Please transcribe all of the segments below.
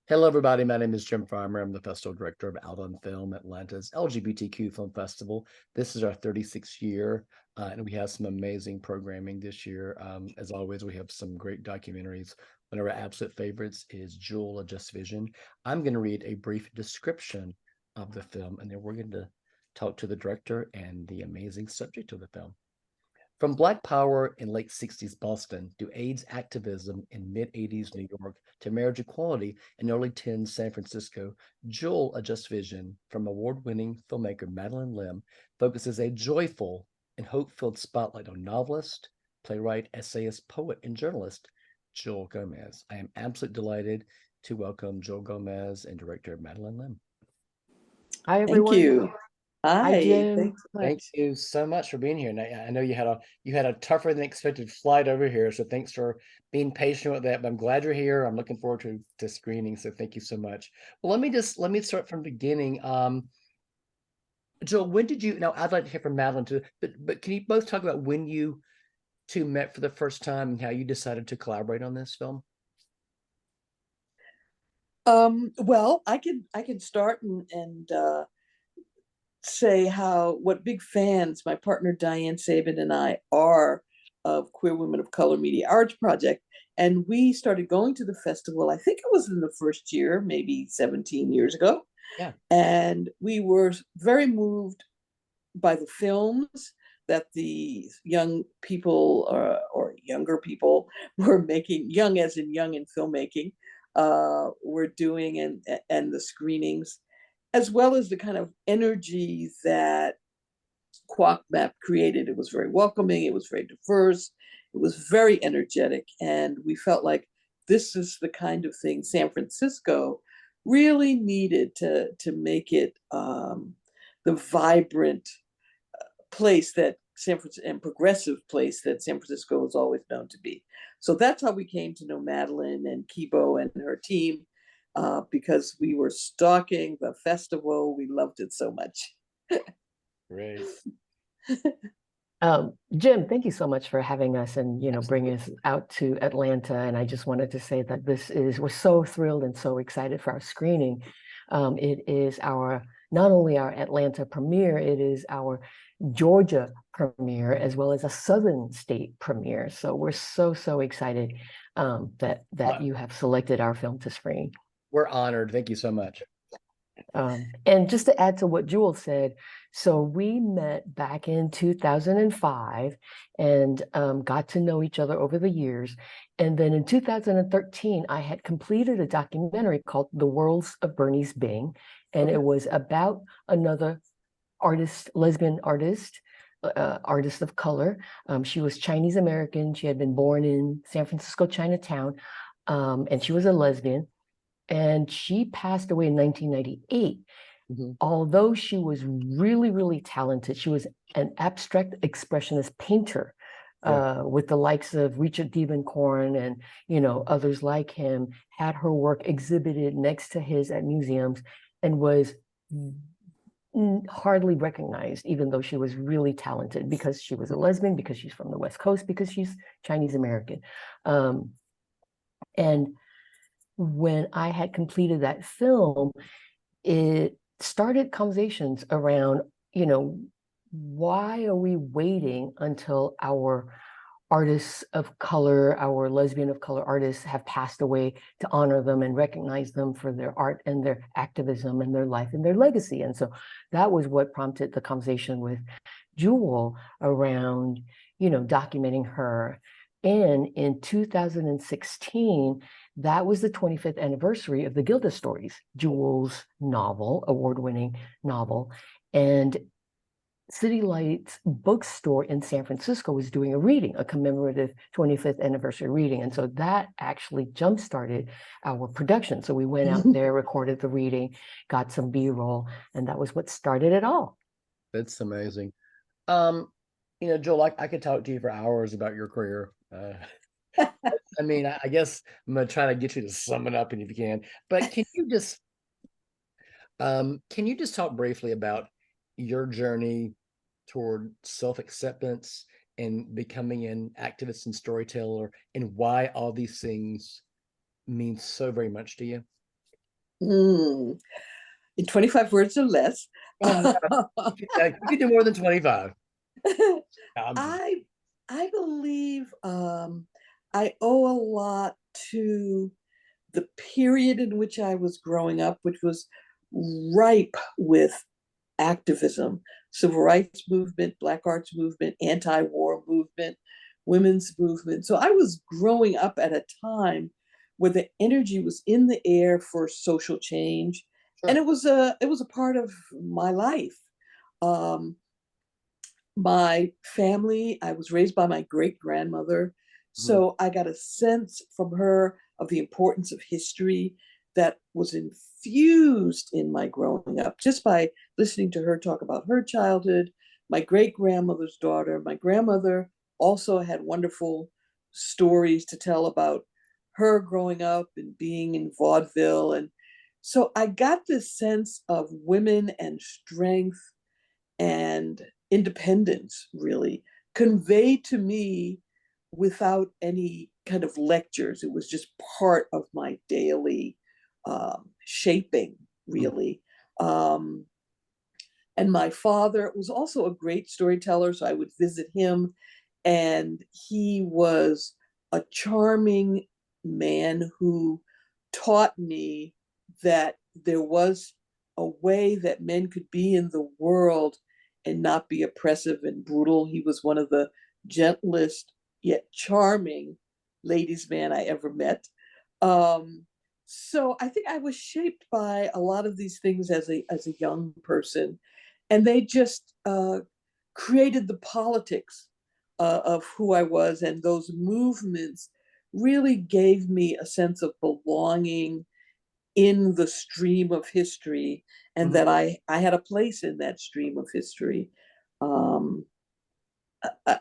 Hello, everybody. My name is Jim Farmer. I'm the festival director of Out on Film, Atlanta's LGBTQ film festival. This is our 36th year, and we have some amazing programming this year. As always, we have some great documentaries. One of our absolute favorites is Jewel, A Just Vision. I'm going to read a brief description of the film, and then we're going to talk to the director and the amazing subject of the film. From Black Power in late 60s Boston to AIDS activism in mid 80s New York to marriage equality in early 10s San Francisco, Jewel, A Just Vision from award winning filmmaker Madeleine Lim focuses a joyful and hope filled spotlight on novelist, playwright, essayist, poet, and journalist Jewelle Gomez. I am absolutely delighted to welcome Jewelle Gomez and director Madeleine Lim. Hi, Thank everyone. you. Hi, Hi, Jim. thanks so Thank much. you so much for being here. And I know you had a tougher than expected flight over here, so thanks for being patient with that. But I'm glad you're here. I'm looking forward to screening. So thank you so much. Well, let me start from the beginning. Joel, when did you? Now I'd like to hear from Madeline too. But can you both talk about when you two met for the first time and how you decided to collaborate on this film? Well, I can start and say how what big fans my partner Diane Sabin and I are of Queer Women of Color Media Arts Project. And we started going to the festival, I think it was in the first year, maybe 17 years ago. Yeah. And we were very moved by the films that the young people or younger people were making, young as in young in filmmaking, were doing and the screenings, as well as the kind of energy that Quack Map created. It was very welcoming, it was very diverse, it was very energetic, and we felt like this is the kind of thing San Francisco really needed to make it the vibrant place that San Francisco and progressive place that San Francisco was always known to be. So that's how we came to know Madeline and Kibo and her team, because we were stalking the festival. We loved it so much. Great. Jim, thank you so much for having us and bringing Absolutely. us out to Atlanta. And I just wanted to say that we're so thrilled and so excited for our screening. It is our not only our Atlanta premiere, it is our Georgia premiere as well as a Southern state premiere. So we're so excited that Uh, you have selected our film to screen. we're honored. Thank you so much. And just to add to what Jewel said, so we met back in 2005 and got to know each other over the years. And then in 2013, I had completed a documentary called The Worlds of Bernice Bing. And Okay. it was about another artist, lesbian artist, artist of color. She was Chinese American. She had been born in San Francisco, Chinatown, and she was a lesbian. And she passed away in 1998. Mhm. Although she was really talented, she was an abstract expressionist painter, Yeah. with the likes of Richard Diebenkorn and others like him, had her work exhibited next to his at museums and was hardly recognized, even though she was really talented because she was a lesbian, because she's from the West Coast, because she's Chinese American. And when I had completed that film, it started conversations around, why are we waiting until our artists of color, our lesbian of color artists have passed away to honor them and recognize them for their art and their activism and their life and their legacy? And so that was what prompted the conversation with Jewel around, documenting her. And in 2016, that was the 25th anniversary of the Gilda Stories, Jewel's novel, award-winning novel. And City Lights bookstore in San Francisco was doing a reading, a commemorative 25th anniversary reading. And so that actually jump-started our production. So we went out there, recorded the reading, got some B-roll, and that was what started it all. That's amazing. Um, Joel, I could talk to you for hours about your career. I mean, I guess I'm gonna try to get you to sum it up, and if you can, but can you just talk briefly about your journey toward self-acceptance and becoming an activist and storyteller, and why all these things mean so very much to you? Mm. In 25 words or less. Oh, no. You can do more than 25. No, I'm just I I believe I owe a lot to the period in which I was growing up, which was ripe with activism, civil rights movement, Black arts movement, anti-war movement, women's movement. So I was growing up at a time where the energy was in the air for social change, and sure. it was a part of my life. Um, my family, I was raised by my great grandmother. Mhm. So I got a sense from her of the importance of history that was infused in my growing up just by listening to her talk about her childhood. My great grandmother's daughter, my grandmother also had wonderful stories to tell about her growing up and being in vaudeville. And so I got this sense of women and strength and independence really conveyed to me without any kind of lectures. It was just part of my daily shaping, Mhm. really. Um, and my father was also a great storyteller, so I would visit him, and he was a charming man who taught me that there was a way that men could be in the world and not be oppressive and brutal. He was one of the gentlest yet charming ladies' man I ever met. Um, so I think I was shaped by a lot of these things as a young person, and they just created the politics of who I was, and those movements really gave me a sense of belonging in the stream of history, and Mhm. that I had a place in that stream of history. Um,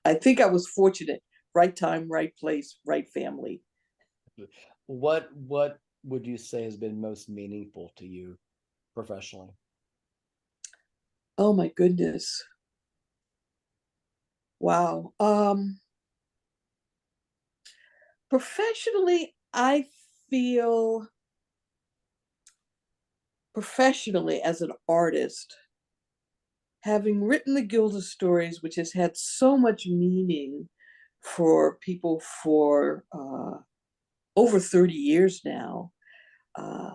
I think I was fortunate. Right time, right place, right family. What would you say has been most meaningful to you professionally? Oh my goodness. Wow. Professionally, I feel professionally as an artist, having written the Gilda stories, which has had so much meaning for people for over 30 years now, uh,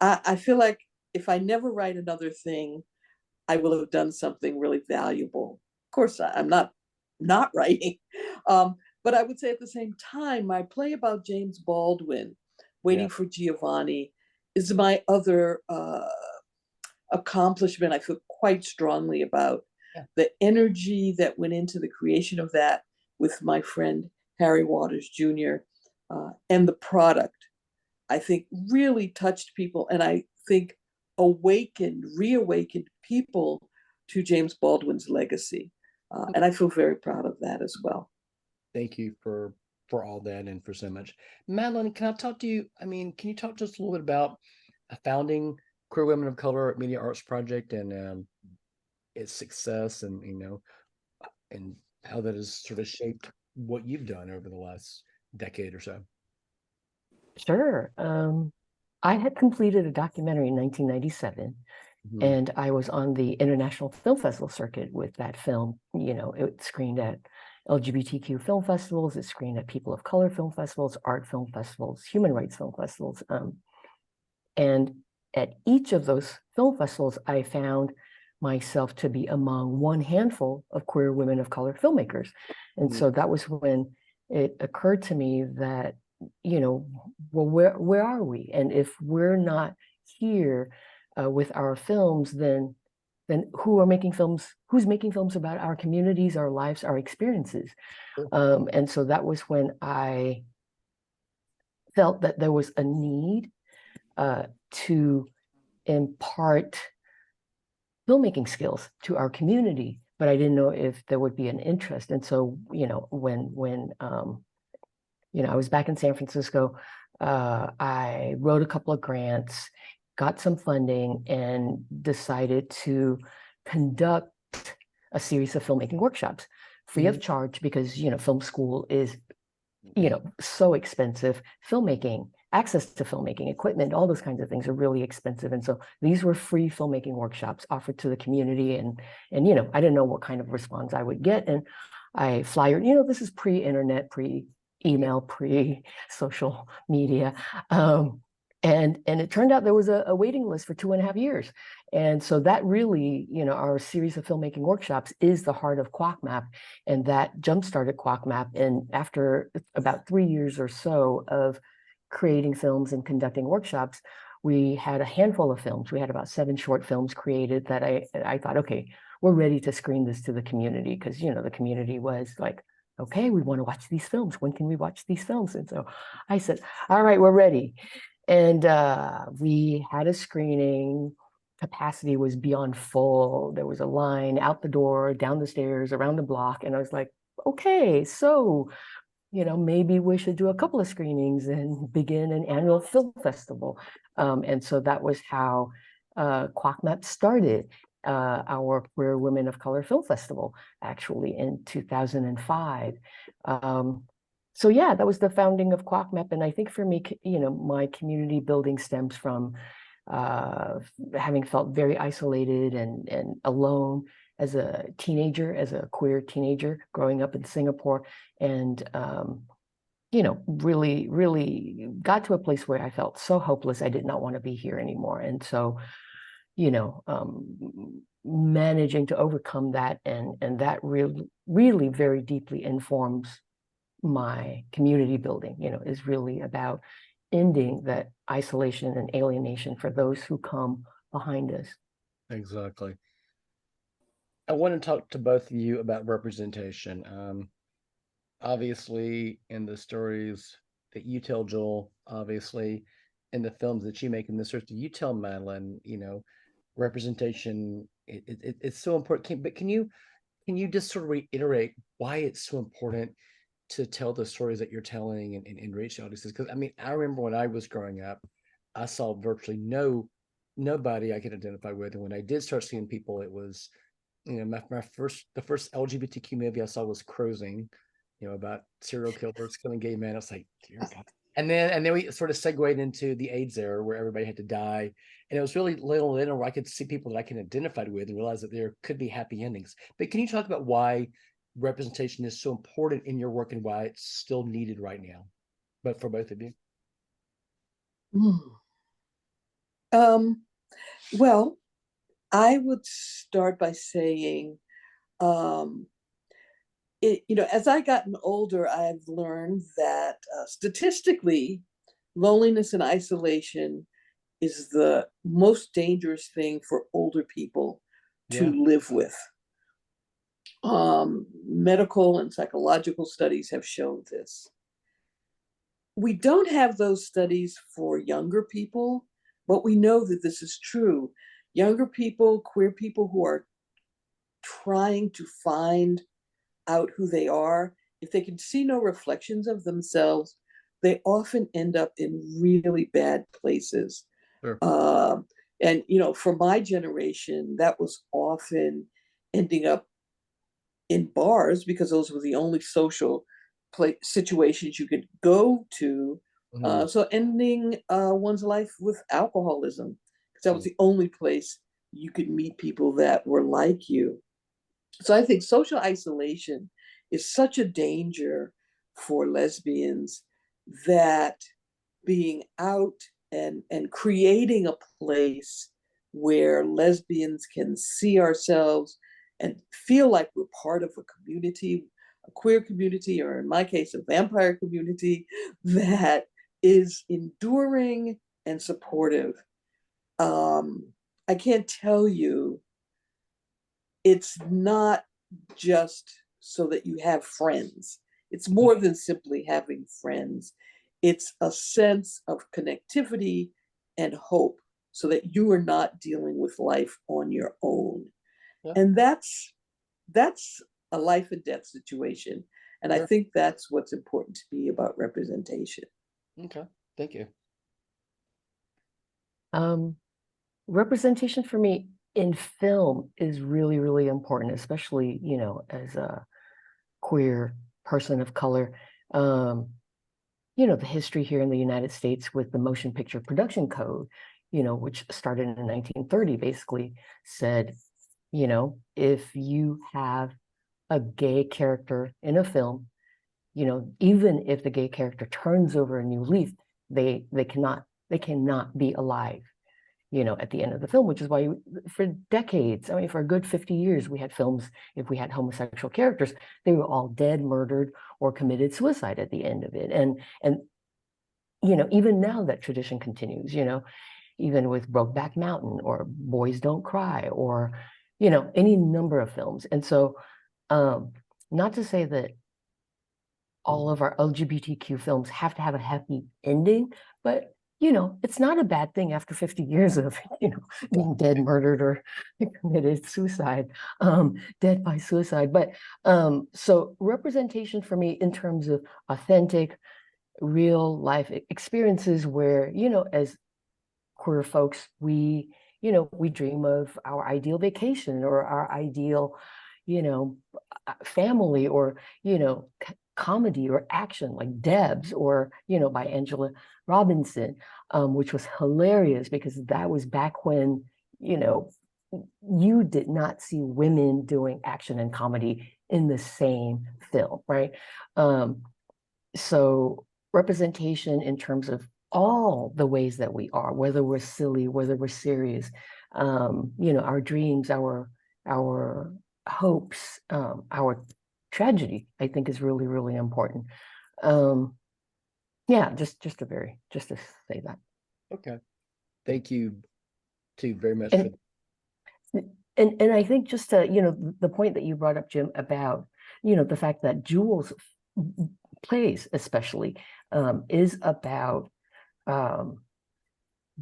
I feel like if I never write another thing, I will have done something really valuable. Of course, I'm not writing, but I would say at the same time, my play about James Baldwin, Yeah. Waiting for Giovanni, is my other accomplishment I feel quite strongly about. Yeah. The energy that went into the creation of that with my friend Harry Waters Jr., and the product, I think really touched people. And I think reawakened people to James Baldwin's legacy. And I feel very proud of that as well. Thank you for all that and for so much. Madeline, can I talk to you? I mean, can you talk just a little bit about founding Queer Women of Color Media Arts Project and its success and and how that has sort of shaped what you've done over the last decade or so? Sure. I had completed a documentary in 1997, Mhm. and I was on the International Film Festival circuit with that film. You know, it screened at LGBTQ film festivals, it screened at people of color film festivals, art film festivals, human rights film festivals. And at each of those film festivals, I found myself to be among one handful of queer women of color filmmakers. And Mhm. so that was when it occurred to me that, well, where are we? And if we're not here with our films, then who's making films about our communities, our lives, our experiences? Sure. And so that was when I felt that there was a need to impart filmmaking skills to our community, but I didn't know if there would be an interest. And so, when I was back in San Francisco, I wrote a couple of grants, got some funding, and decided to conduct a series of filmmaking workshops free Mhm. of charge because film school is Yeah. so expensive. Filmmaking access to filmmaking equipment, all those kinds of things are really expensive. And so these were free filmmaking workshops offered to the community. And I didn't know what kind of response I would get. And I flyered, this is pre-internet, pre-email, pre-social media. And it turned out there was a waiting list for 2.5 years. And so that really, our series of filmmaking workshops is the heart of QuackMap. And that jump-started QuackMap. And after about 3 years or so of creating films and conducting workshops, we had a handful of films. We had about 7 short films created that I thought, okay, we're ready to screen this to the community, because, the community was like, okay, we want to watch these films. When can we watch these films? And so I said, all right, we're ready. And we had a screening. Capacity was beyond full. There was a line out the door, down the stairs, around the block. And I was like, okay, so, maybe we should do a couple of screenings and begin an annual film festival. And so that was how QuackMap started, our Queer Women of Color Film Festival, actually in 2005. So yeah, that was the founding of QuackMap. And I think for me, my community building stems from having felt very isolated and alone as a teenager, as a queer teenager growing up in Singapore. And, really, really got to a place where I felt so hopeless. I did not want to be here anymore. And so, managing to overcome that, and that really very deeply informs my community building, is really about ending that isolation and alienation for those who come behind us. Exactly. I want to talk to both of you about representation. Obviously, in the stories that you tell, Jewelle, obviously, in the films that you make, in the stories that you tell, Madeleine, representation, it's so important. But can you just sort of reiterate why it's so important to tell the stories that you're telling and reach audiences? Because I remember when I was growing up, I saw virtually nobody I could identify with, and when I did start seeing people, it was, the first LGBTQ movie I saw was Cruising, about serial killers killing gay men. I was like, dear God. And then we sort of segued into the AIDS era, where everybody had to die, and it was really little later where I could see people that I can identify with and realize that there could be happy endings. But can you talk about why representation is so important in your work and why it's still needed right now, but for both of you? Well, I would start by saying, as I gotten older, I've learned that statistically, loneliness and isolation is the most dangerous thing for older people to live with. Medical and psychological studies have shown this. We don't have those studies for younger people, but we know that this is true. Younger people, queer people who are trying to find out who they are, if they can see no reflections of themselves, they often end up in really bad places. Sure. And, for my generation, that was often ending up in bars, because those were the only social situations you could go to. So ending one's life with alcoholism, because that was the only place you could meet people that were like you. So I think social isolation is such a danger for lesbians, that being out and creating a place where lesbians can see ourselves and feel like we're part of a community, a queer community, or in my case, a vampire community that is enduring and supportive. I can't tell you, it's not just so that you have friends. It's more than simply having friends. It's a sense of connectivity and hope, so that you are not dealing with life on your own. Yeah. And that's a life and death situation. And I think that's what's important to me about representation. Okay, thank you. Representation for me in film is really, really important, especially, as a queer person of color. you know, the history here in the United States with the Motion Picture Production Code, you know, which started in 1930, basically said, you know, if you have a gay character in a film, you know, even if the gay character turns over a new leaf, they cannot be alive, you know, at the end of the film, which is why for decades, I mean, for a good 50 years, we had films, if we had homosexual characters, they were all dead, murdered, or committed suicide at the end of it. And you know, even now that tradition continues, you know, even with Brokeback Mountain or Boys Don't Cry or, you know, any number of films. And so, not to say that all of our LGBTQ films have to have a happy ending, but you know, it's not a bad thing after 50 years of, you know, being dead, murdered, or committed suicide, dead by suicide. But so representation for me in terms of authentic, real life experiences where, you know, as queer folks, we, you know, we dream of our ideal vacation or our ideal, you know, family, or, you know, comedy or action like Debs, or, you know, by Angela Robinson, which was hilarious because that was back when, you know, you did not see women doing action and comedy in the same film, right? So representation in terms of all the ways that we are, whether we're silly, whether we're serious, you know, our dreams, our hopes, our tragedy, I think is really, really important. Yeah, just to say that. Okay. Thank you too very much And and I think just to, you know, the point that you brought up, Jim, about, you know, the fact that Jewelle's plays especially is about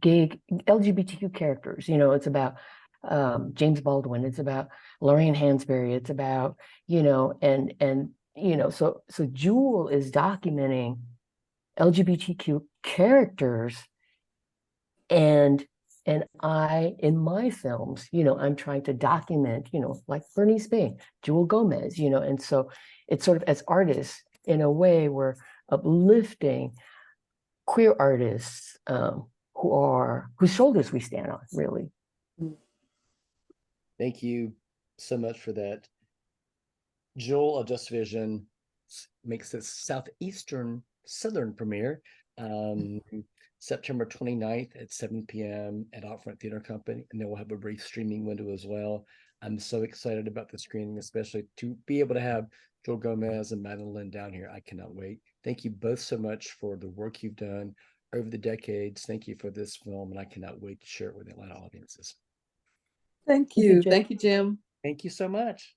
gay LGBTQ characters. You know, it's about James Baldwin, it's about Lorraine Hansberry, it's about, you know, and you know, so Jewelle is documenting LGBTQ characters, and I, in my films, you know, I'm trying to document, you know, like Bernice Bing, Jewelle Gomez, you know, and so it's sort of, as artists, in a way, we're uplifting queer artists whose shoulders we stand on, really. Thank you so much for that. Jewel of Just Vision makes its southern premiere September 29th at 7 p.m. at Outfront Theater Company, and then we'll have a brief streaming window as well. I'm so excited about the screening, especially to be able to have Jewelle Gomez and Madeleine Lim down here. I cannot wait. Thank you both so much for the work you've done over the decades. Thank you for this film, and I cannot wait to share it with Atlanta audiences. Thank Thank you, you. Jim. Thank you, Jim. Thank you so much.